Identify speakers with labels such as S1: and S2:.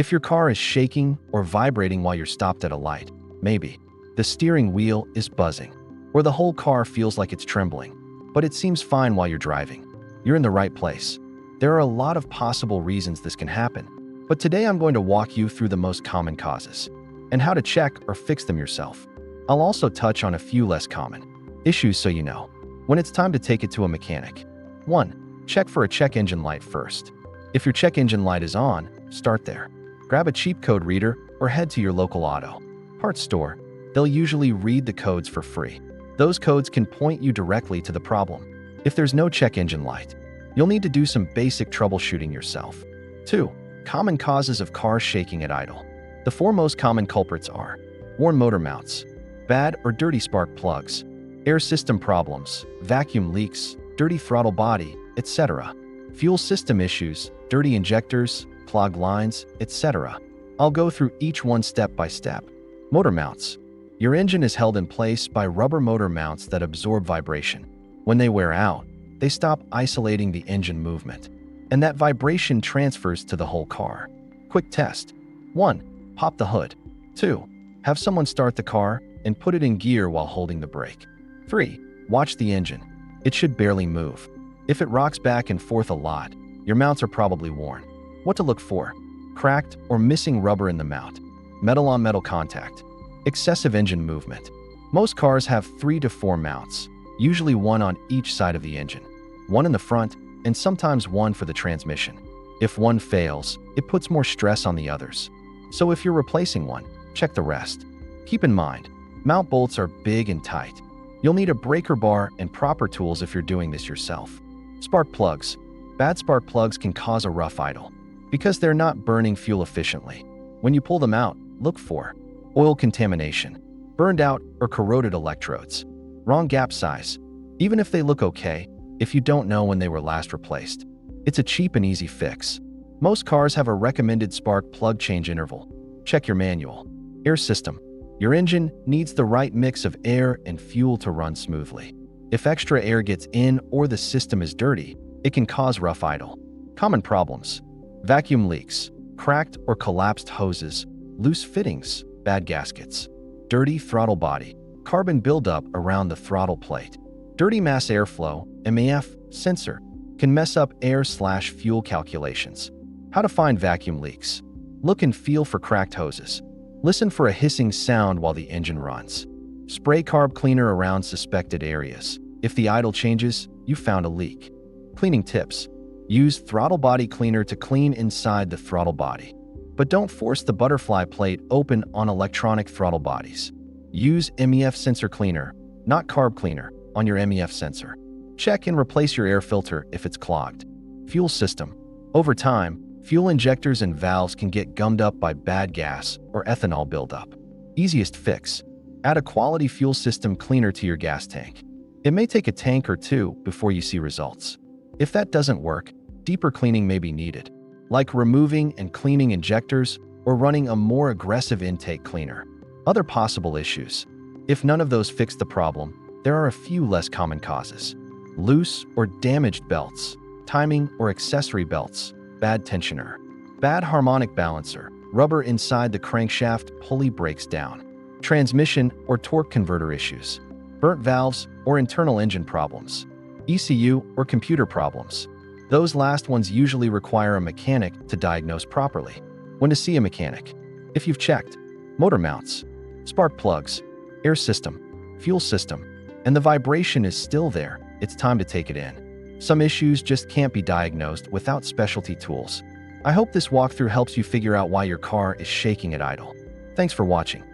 S1: If your car is shaking or vibrating while you're stopped at a light, maybe the steering wheel is buzzing, or the whole car feels like it's trembling, but it seems fine while you're driving, you're in the right place. There are a lot of possible reasons this can happen, but today I'm going to walk you through the most common causes and how to check or fix them yourself. I'll also touch on a few less common issues so you know when it's time to take it to a mechanic. 1. Check for a check engine light first. If your check engine light is on, start there. Grab a cheap code reader or head to your local auto parts store. They'll usually read the codes for free. Those codes can point you directly to the problem. If there's no check engine light, you'll need to do some basic troubleshooting yourself. 2. Common causes of cars shaking at idle. The 4 most common culprits are worn motor mounts, bad or dirty spark plugs, air system problems, vacuum leaks, dirty throttle body, etc. Fuel system issues, dirty injectors, clogged lines, etc. I'll go through each one step by step. Motor mounts. Your engine is held in place by rubber motor mounts that absorb vibration. When they wear out, they stop isolating the engine movement, and that vibration transfers to the whole car. Quick test. 1. Pop the hood. 2. Have someone start the car and put it in gear while holding the brake. 3. Watch the engine. It should barely move. If it rocks back and forth a lot, your mounts are probably worn. What to look for? Cracked or missing rubber in the mount. Metal-on-metal contact. Excessive engine movement. Most cars have 3 to 4 mounts, usually one on each side of the engine, one in the front, and sometimes one for the transmission. If one fails, it puts more stress on the others. So if you're replacing one, check the rest. Keep in mind, mount bolts are big and tight. You'll need a breaker bar and proper tools if you're doing this yourself. Spark plugs. Bad spark plugs can cause a rough idle because they're not burning fuel efficiently. When you pull them out, look for oil contamination, burned out or corroded electrodes, wrong gap size, even if they look okay, if you don't know when they were last replaced. It's a cheap and easy fix. Most cars have a recommended spark plug change interval. Check your manual. Air system. Your engine needs the right mix of air and fuel to run smoothly. If extra air gets in or the system is dirty, it can cause rough idle. Common problems. Vacuum leaks, cracked or collapsed hoses, loose fittings, bad gaskets, dirty throttle body, carbon buildup around the throttle plate, dirty mass airflow, MAF, sensor, can mess up air/fuel calculations. How to find vacuum leaks. Look and feel for cracked hoses. Listen for a hissing sound while the engine runs. Spray carb cleaner around suspected areas. If the idle changes, you found a leak. Cleaning tips. Use throttle body cleaner to clean inside the throttle body, but don't force the butterfly plate open on electronic throttle bodies. Use MEF sensor cleaner, not carb cleaner, on your MEF sensor. Check and replace your air filter if it's clogged. Fuel system. Over time, fuel injectors and valves can get gummed up by bad gas or ethanol buildup. Easiest fix. Add a quality fuel system cleaner to your gas tank. It may take a tank or two before you see results. If that doesn't work, deeper cleaning may be needed, like removing and cleaning injectors or running a more aggressive intake cleaner. Other possible issues. If none of those fix the problem, there are a few less common causes. Loose or damaged belts, timing or accessory belts, bad tensioner, bad harmonic balancer, rubber inside the crankshaft pulley breaks down, transmission or torque converter issues, burnt valves or internal engine problems, ECU or computer problems. Those last ones usually require a mechanic to diagnose properly. When to see a mechanic. If you've checked motor mounts, spark plugs, air system, fuel system, and the vibration is still there, it's time to take it in. Some issues just can't be diagnosed without specialty tools. I hope this walkthrough helps you figure out why your car is shaking at idle. Thanks for watching.